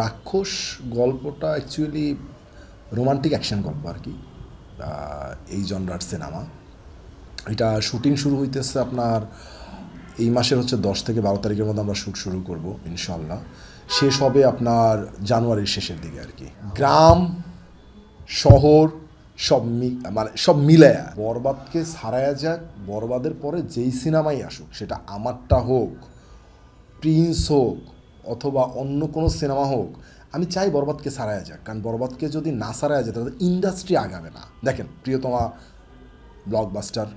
রাক্ষস গল্পটা actually romantic action গল্প আর কি। এই জনরার সিনেমা। এটা শুটিং শুরু হইতেছে আপনার এই মাসের 10 থেকে 12 তারিখের মধ্যে আমরা শ্যুট শুরু করব ইনশাল্লাহ। শেষ হবে আপনার জানুয়ারির শেষের দিকে আর কি। গ্রাম শহর সব মিলায়া বরবাদকে ছাড়ায়া যাক। বরবাদের পরে যেই সিনেমাই আসুক, সেটা আমারটা হোক, প্রিন্স হোক, অথবা অন্য কোনো সিনেমা হোক, আমি চাই বরবাদকে ছাড়ায়া যাক। কারণ বরবাদকে যদি না ছাড়ায়া যায় তাহলে ইন্ডাস্ট্রি আগাবে না। দেখেন, প্রিয়তমা ব্লকবাস্টার,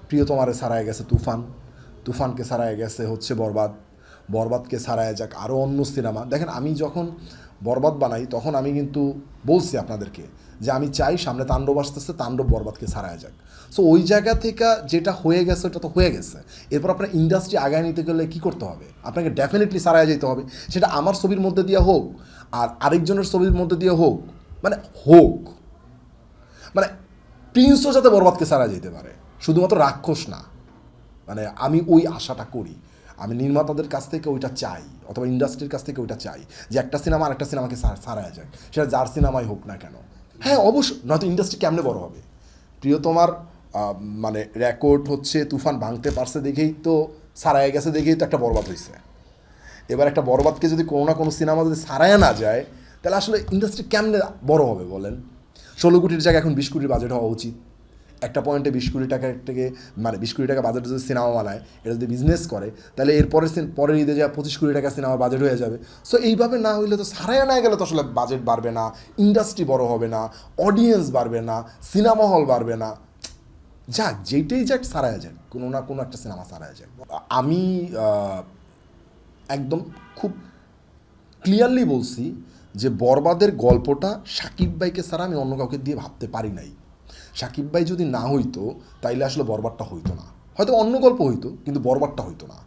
প্রিয়তমারে ছাড়ায় গেছে তুফান, তুফানকে ছাড়ায় গেছে বরবাদ, বরবাদকে ছাড়ায় যাক আরও অন্য সিনেমা। দেখেন, আমি যখন বরবাদ বানাই তখন আমি কিন্তু বলছি আপনাদেরকে যে আমি চাই সামনে তাণ্ডব আসতেছে, তাণ্ডব বরবাদকে ছাড়ায় যাক। সো ওই জায়গা থেকে যেটা হয়ে গেছে ওটা তো হয়ে গেছে। এরপর আপনার ইন্ডাস্ট্রি আগায় নিতে গেলে কী করতে হবে? আপনাকে ডেফিনেটলি ছাড়ায় যেতে হবে। সেটা আমার ছবির মধ্যে দিয়ে হোক আর আরেকজনের ছবির মধ্যে দিয়ে হোক, হোক মানে প্রিন্সও যাতে বরবাদকে ছাড়া যেতে পারে, শুধুমাত্র রাক্ষস না। আমি ওই আশাটা করি। আমি নির্মাতাদের কাছ থেকে ওইটা চাই, অথবা ইন্ডাস্ট্রির কাছ থেকে ওইটা চাই যে একটা সিনেমা আর একটা সিনেমাকে ছাড়ায় যায়, সেটা যার সিনেমাই হোক না কেন। হ্যাঁ, অবশ্যই, নয়তো ইন্ডাস্ট্রি কেমনে বড় হবে? প্রিয়তমার রেকর্ড তুফান ভাঙতে পারছে দেখেই তো, ছাড়ায় গেছে দেখেই তো একটা বরবাদ হয়েছে। এবার একটা বরবাদকে যদি কোনো না কোনো সিনেমা যদি ছাড়ায় না যায়, তাহলে আসলে ইন্ডাস্ট্রি কেমনে বড় হবে বলেন? 16 কোটির জায়গায় এখন 20 কোটির বাজেট হওয়া উচিত। একটা পয়েন্টে 20 কোটি টাকা থেকে 20 কোটি টাকা বাজেট যদি সিনেমা বানায়, এটা যদি বিজনেস করে, তাহলে পরের ঈদে যা 25 কোটি টাকা সিনেমার বাজেট হয়ে যাবে। সো এইভাবে না হইলে তো, ছাড়াইয়া না গেলে তো আসলে বাজেট বাড়বে না, ইন্ডাস্ট্রি বড় হবে না, অডিয়েন্স বাড়বে না, সিনেমা হল বাড়বে না। যাক, যেইটাই যাক, ছাড়াইয়া যাক, কোনো না কোনো একটা সিনেমা ছাড়াইয়া যাক। আমি একদম খুব ক্লিয়ারলি বলছি যে বরবাদের গল্পটা সাকিব ভাইকে ছাড়া আমি অন্য কাউকে দিয়ে ভাবতে পারি নাই। সাকিব ভাই যদি না হইতো তাইলে আসলে বরবাদটা হইতো না। হয়তো অন্য গল্প হইতো, কিন্তু বরবাদটা হইতো না।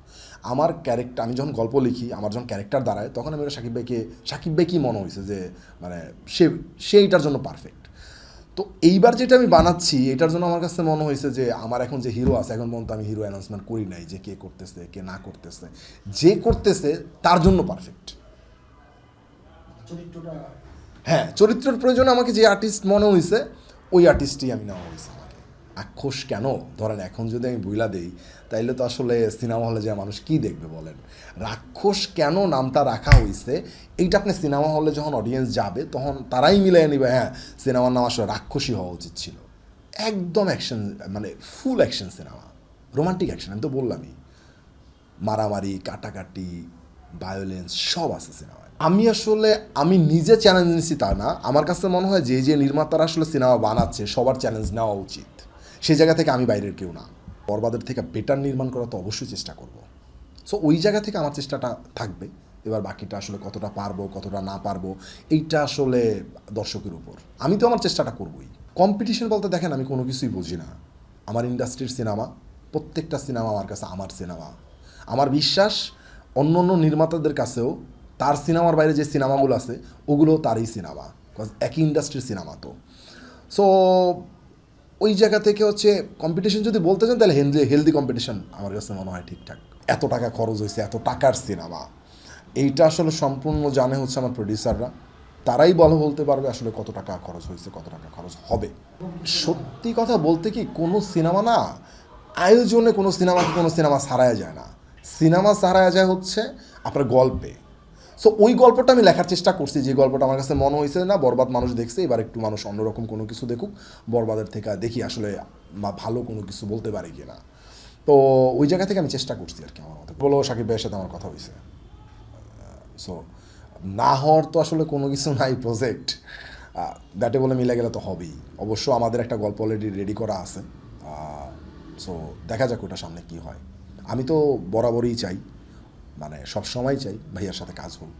আমার ক্যারেক্টার, আমি যখন গল্প লিখি, আমার যখন ক্যারেক্টার দাঁড়ায়, তখন আমি ওটা সাকিব ভাই কী মনে হয়েছে যে সে সে এইটার জন্য পারফেক্ট। তো এইবার যেটা আমি বানাচ্ছি, এটার জন্য আমার কাছে মনে হয়েছে যে আমার এখন যে হিরো আছে, এখন পর্যন্ত আমি হিরো অ্যানাউন্সমেন্ট করি নাই যে কে করতেছে কে না করতেছে। যে করতেছে তার জন্য পারফেক্ট। হ্যাঁ, চরিত্রের প্রয়োজনে আমাকে যে আর্টিস্ট মনে হয়েছে, ওই আর্টিস্টই আমি নেওয়া হয়েছে আমাকে। রাক্ষস কেন? ধরেন এখন যদি আমি বইলা দেই, তাইলে তো আসলে সিনেমা হলে যে মানুষ কি দেখবে বলেন? রাক্ষস কেন নামটা রাখা হয়েছে, এইটা আপনি সিনেমা হলে যখন অডিয়েন্স যাবে তখন তারাই মিলিয়ে নেবে, হ্যাঁ সিনেমার নাম আসলে রাক্ষসী হওয়া উচিত ছিল। একদম অ্যাকশন, ফুল অ্যাকশন সিনেমা, রোমান্টিক অ্যাকশন। আমি তো বললামই, মারামারি, কাটাকাটি, ভায়োলেন্স সব আছে সিনেমায়। আমি নিজে চ্যালেঞ্জ নিচ্ছি তা না, আমার কাছে মনে হয় যে যে নির্মাতারা আসলে সিনেমা বানাচ্ছে সবার চ্যালেঞ্জ নেওয়া উচিত। সেই জায়গা থেকে আমি বাইরের কেউ না। বরবাদের থেকে বেটার নির্মাণ করা তো অবশ্যই চেষ্টা করব। সো ওই জায়গা থেকে আমার চেষ্টাটা থাকবে। এবার বাকিটা আসলে কতটা পারবো কতটা না পারবো, এইটা আসলে দর্শকের উপর। আমি তো আমার চেষ্টাটা করবই। কম্পিটিশন বলতে দেখেন, আমি কোনো কিছুই বুঝি না। আমার ইন্ডাস্ট্রির সিনেমা, প্রত্যেকটা সিনেমা আমার কাছে আমার সিনেমা। আমার বিশ্বাস অন্য অন্য নির্মাতাদের কাছেও তার সিনেমার বাইরে যে সিনেমাগুলো আছে ওগুলো তারই সিনেমা, বিকজ একই ইন্ডাস্ট্রির সিনেমা। তো সো ওই জায়গা থেকে কম্পিটিশন যদি বলতে চান, তাহলে হেলদি কম্পিটিশন আমার কাছে মনে হয় ঠিকঠাক। এত টাকা খরচ হয়েছে, এত টাকার সিনেমা, এইটা আসলে সম্পূর্ণ জানে আমার প্রডিউসাররা। তারাই বলতে পারবে আসলে কত টাকা খরচ হয়েছে, কত টাকা খরচ হবে। সত্যি কথা বলতে কি, কোনো সিনেমা না আয়োজনে কোনো সিনেমা ছাড়ায়া যায় না। সিনেমা ছাড়ায়া যায় আপনার গল্পে। সো ওই গল্পটা আমি লেখার চেষ্টা করছি, যে গল্পটা আমার কাছে মনে হয়েছে না বরবাদ মানুষ দেখছে, এবার একটু মানুষ অন্যরকম কোনো কিছু দেখুক, বরবাদের থেকে দেখি আসলে ভালো কোনো কিছু বলতে পারি কি না। তো ওই জায়গা থেকে আমি চেষ্টা করছি আর কি। আমার মতো বলো, সাকিব ভাইয়ের সাথে আমার কথা হয়েছে। সো না হওয়ার তো আসলে কোনো কিছু নাই, প্রজেক্ট ব্যাটে বলে মিলে গেলে তো হবেই। অবশ্য আমাদের একটা গল্প অলরেডি রেডি করা আছে। সো দেখা যাক ওটা সামনে কী হয়। আমি তো বরাবরই চাই, সব সময় চাই ভাইয়ার সাথে কাজ হোক।